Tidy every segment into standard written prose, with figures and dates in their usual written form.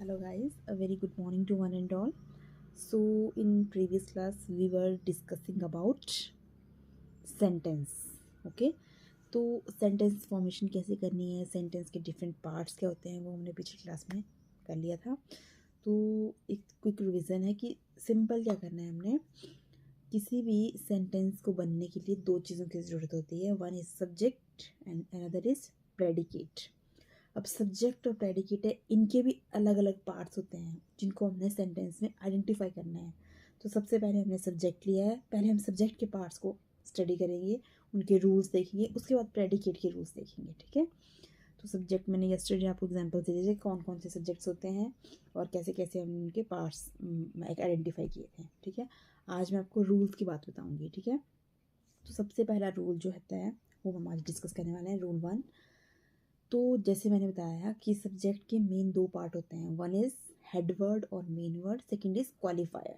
Hello guys, a very good morning to one and all. So in previous class we were discussing about sentence. Okay, तो sentence formation कैसे करनी है, sentence के different parts क्या होते हैं वो हमने पिछली क्लास में कर लिया था। तो एक क्विक रिवीजन है कि सिंपल क्या करना है हमने। किसी भी सेंटेंस को बनने के लिए दो चीज़ों की ज़रूरत होती है, one is subject and another is predicate. अब सब्जेक्ट और प्रेडिकेट है, इनके भी अलग अलग पार्ट्स होते हैं जिनको हमने सेंटेंस में आइडेंटिफाई करना है। तो सबसे पहले हमने सब्जेक्ट लिया है, पहले हम सब्जेक्ट के पार्ट्स को स्टडी करेंगे, उनके रूल्स देखेंगे, उसके बाद प्रेडिकेट के रूल्स देखेंगे। ठीक है, तो सब्जेक्ट मैंने यस्टरडे आपको एग्जांपल दे दीजिए कौन कौन से सब्जेक्ट्स होते हैं और कैसे कैसे हमने उनके पार्ट्स आइडेंटिफाई किए थे। ठीक है, आज मैं आपको रूल्स की बात बताऊँगी। ठीक है, तो सबसे पहला रूल जो होता है वो हम आज डिस्कस करने वाले हैं, रूल 1। तो जैसे मैंने बताया कि सब्जेक्ट के मेन दो पार्ट होते हैं, वन इज़ हेड वर्ड और main word, second is qualifier.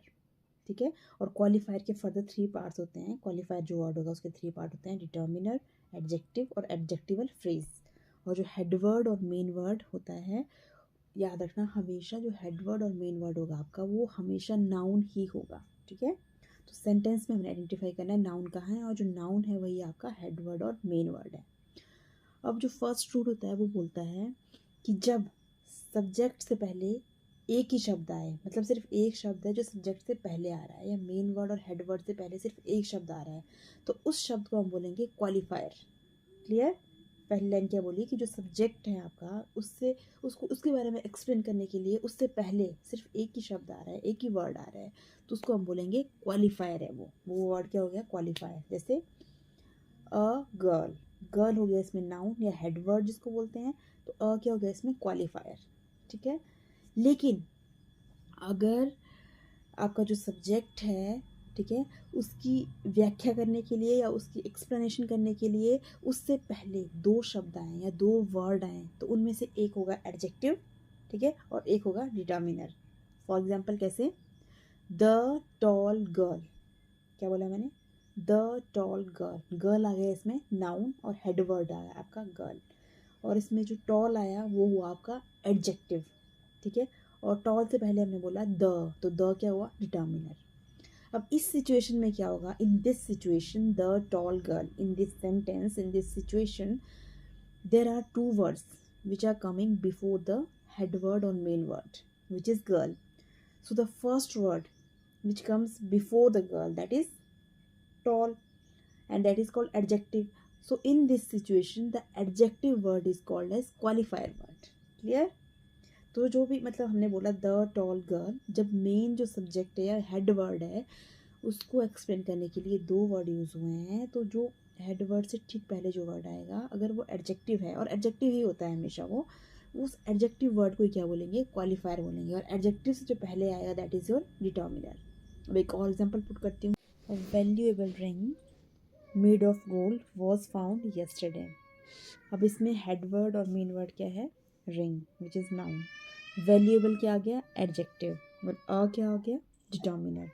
ठीक है, और क्वालिफायर के फर्दर 3 पार्ट्स होते हैं। क्वालिफायर जो वर्ड होगा उसके 3 पार्ट होते हैं, डिटर्मिनर, एडजेक्टिव और एडजेक्टिवल फ्रेज। और जो हेड वर्ड और मेन वर्ड होता है, याद रखना हमेशा जो हेड वर्ड और मेन वर्ड होगा आपका वो हमेशा नाउन ही होगा। ठीक है, तो सेंटेंस में हमने आइडेंटिफाई करना है नाउन कहाँ है, और जो नाउन है वही आपका हेड वर्ड और मेन वर्ड है। अब जो फर्स्ट रूल होता है वो बोलता है कि जब सब्जेक्ट से पहले एक ही शब्द आए, मतलब सिर्फ एक शब्द है जो सब्जेक्ट से पहले आ रहा है, या मेन वर्ड और हेड वर्ड से पहले सिर्फ एक शब्द आ रहा है, तो उस शब्द को हम बोलेंगे क्वालिफायर। क्लियर? पहली लाइन क्या बोली कि जो सब्जेक्ट है आपका उससे उसको उसके बारे में एक्सप्लेन करने के लिए उससे पहले सिर्फ एक ही शब्द आ रहा है, एक ही वर्ड आ रहा है, तो उसको हम बोलेंगे क्वालिफायर है। वो वर्ड क्या हो गया? क्वालिफायर। जैसे अ गर्ल, गर्ल हो गया इसमें नाउन या हेड वर्ड जिसको बोलते हैं, तो अ क्या हो गया इसमें? क्वालिफायर। ठीक है, लेकिन अगर आपका जो सब्जेक्ट है, ठीक है, उसकी व्याख्या करने के लिए या उसकी एक्सप्लेनेशन करने के लिए उससे पहले दो शब्द आए या दो वर्ड आए, तो उनमें से एक होगा एडजेक्टिव, ठीक है, और एक होगा डिटर्मिनर। फॉर एग्जाम्पल कैसे? द टॉल गर्ल, क्या बोला मैंने? द टॉल गर्ल, गर्ल आ गया इसमें नाउन और हेड वर्ड आया आपका गर्ल, और इसमें जो टॉल आया वो हुआ आपका एडजेक्टिव। ठीक है, और टॉल से पहले हमने बोला द, तो द क्या हुआ? डिटर्मिनर। अब इस सिचुएशन में क्या होगा? In this situation the tall girl, in this sentence, in this situation there are two words which are coming before the head word और main word which is girl. So the first word which comes before the girl, that is tall, and that is called adjective. So in this situation the adjective word is called as qualifier word. Clear? तो जो भी मतलब हमने बोला the tall girl, जब main जो subject है या हेड वर्ड है उसको एक्सप्लेन करने के लिए दो वर्ड यूज़ हुए हैं, तो जो हेड वर्ड से ठीक पहले जो वर्ड आएगा अगर वो एडजेक्टिव है, और एडजेक्टिव ही होता है हमेशा वो, उस एडजेक्टिव वर्ड को क्या बोलेंगे? क्वालिफायर बोलेंगे। और एडजेक्टिव से जो पहले आएगा दैट इज़ योर डिटर्मिनर। अब एक और एग्जांपल पुट करती हूँ। Valuable ring made of gold was found yesterday. अब इसमें हेड वर्ड और मेन वर्ड क्या है? Ring which is noun, valuable क्या आ गया? एडजेक्टिव, बट अ क्या हो गया? डिटर्मिनर,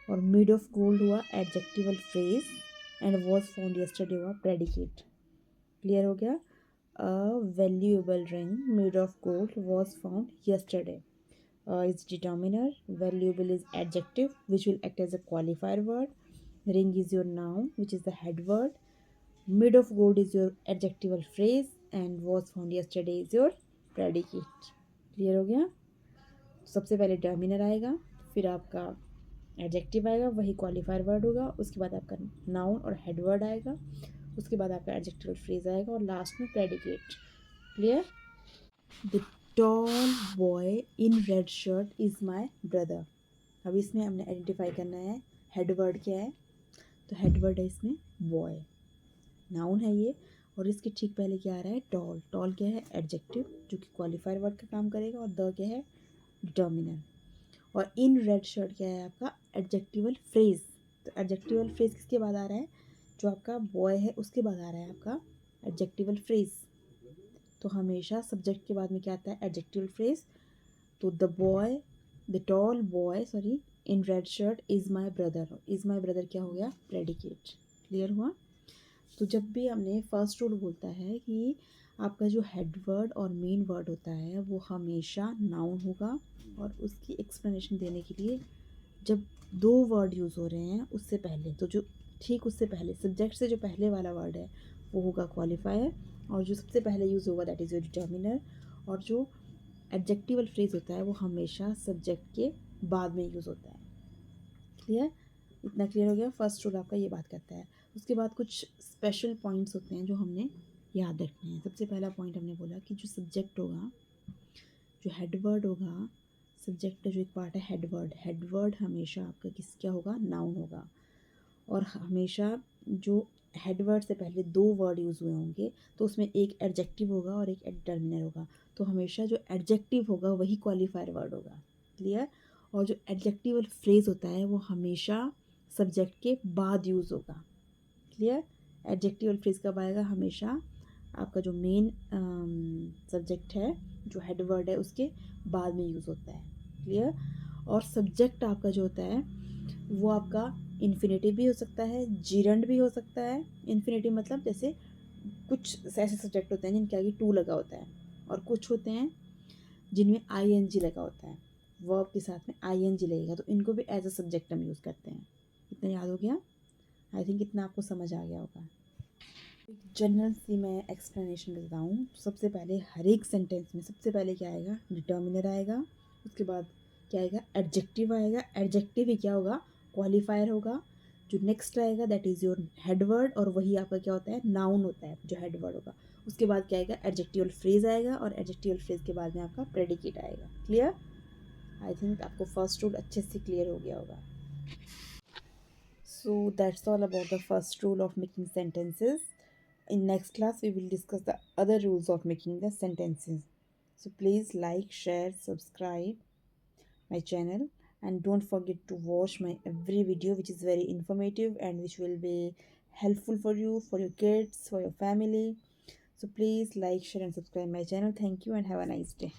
और मेड ऑफ गोल्ड हुआ adjectival phrase, and was found yesterday हुआ प्रेडिकेट। क्लियर हो गया? अ valuable ring made of gold was found yesterday is determiner, valuable is adjective which will act as a qualifier word, ring is your noun which is the head word, made of gold is your adjectival phrase, and was found yesterday is your predicate. Clear हो गया? सबसे पहले टर्मिनर आएगा, फिर आपका adjective आएगा, वही qualifier word होगा, उसके बाद आपका नाउन और हेड वर्ड आएगा, उसके बाद आपका एडजेक्टिवल फ्रेज आएगा, और लास्ट में predicate. Clear? The tall boy in red shirt is my brother. अब इसमें हमने आइडेंटिफाई करना है हेड वर्ड क्या है, तो हेड वर्ड है इसमें बॉय, नाउन है ये, और इसके ठीक पहले क्या आ रहा है? टॉल। टॉल क्या है? एडजेक्टिव जो कि क्वालिफायर वर्ड का काम करेगा, और द क्या है? डिटर्मिनर। और इन रेड शर्ट क्या है आपका? Adjectival phrase. तो एडजेक्टिवल फ्रेज किसके बाद आ रहा है? जो आपका बॉय है उसके बाद आ रहा है आपका एडजेक्टिवल फ्रेज। तो हमेशा सब्जेक्ट के बाद में क्या आता है? Adjectival phrase. तो the tall boy sorry in red shirt is my brother, is my brother क्या हो गया? प्रेडिकेट। क्लियर हुआ? तो जब भी हमने फर्स्ट रूल बोलता है कि आपका जो हेड वर्ड और मेन वर्ड होता है वो हमेशा नाउन होगा। और उसकी एक्सप्लेनेशन देने के लिए जब दो वर्ड यूज़ हो रहे हैं उससे पहले, तो जो ठीक उससे पहले सब्जेक्ट से जो पहले वाला वर्ड है वो होगा क्वालिफायर, और जो सबसे पहले यूज़ होगा दैट इज़ योर डिटर्मिनर, और जो एडजेक्टिवल फ्रेज होता है वो हमेशा सब्जेक्ट के बाद में यूज़ होता है। क्लियर? इतना क्लियर हो गया? फर्स्ट रूल आपका ये बात करता है। उसके बाद कुछ स्पेशल पॉइंट्स होते हैं जो हमने याद रखने हैं। सबसे पहला पॉइंट हमने बोला कि जो सब्जेक्ट होगा, जो हेडवर्ड होगा, सब्जेक्ट का जो एक पार्ट है हेडवर्ड, हेडवर्ड हमेशा आपका क्या होगा? नाउन होगा। और हमेशा जो हेडवर्ड से पहले दो वर्ड यूज़ हुए होंगे तो उसमें एक एडजेक्टिव होगा और एक डिटर्मिनर होगा। तो हमेशा जो एडजेक्टिव होगा वही क्वालिफायर वर्ड होगा। क्लियर? और जो एडजेक्टिवल फ्रेज होता है वो हमेशा सब्जेक्ट के बाद यूज़ होगा। क्लियर? एडजेक्टिवल फ्रेज कब आएगा? हमेशा आपका जो मेन सब्जेक्ट है, जो हेड वर्ड है, उसके बाद में यूज़ होता है। क्लियर? और सब्जेक्ट आपका जो होता है वो आपका इन्फिनेटिव भी हो सकता है, जीरंड भी हो सकता है। इन्फिनेटिव मतलब जैसे कुछ ऐसे सब्जेक्ट होते हैं जिनके आगे टू लगा होता है, और कुछ होते हैं जिनमें आई एन जी लगा होता है, वर्ब के साथ में आई एन जी लगेगा, तो इनको भी एज अ सब्जेक्ट हम यूज़ करते हैं। इतना याद हो गया? आई थिंक इतना आपको समझ आ गया होगा। जनरल सी मैं एक्सप्लेनेशन देता हूँ। सबसे पहले हर एक सेंटेंस में सबसे पहले क्या आएगा? डिटर्मिनर आएगा। उसके बाद क्या आएगा? एडजेक्टिव आएगा। एडजेक्टिव ही क्या होगा? क्वालिफायर होगा। जो नेक्स्ट आएगा दैट इज़ योर हेडवर्ड, और वही आपका क्या होता है? नाउन होता है जो हेडवर्ड होगा। उसके बाद क्या आएगा? एडजेक्टिवल फ्रेज आएगा, और एडजेक्टिवल फ्रेज के बाद में आपका प्रेडिकेट आएगा। क्लियर? आई थिंक आपको फर्स्ट रूल अच्छे से क्लियर हो गया होगा। So that's all about the first rule of making sentences. In next class, we will discuss the other rules of making the sentences. So please like, share, subscribe my channel, and don't forget to watch my every video which is very informative and which will be helpful for you, for your kids, for your family. So please like, share and subscribe my channel. Thank you and have a nice day.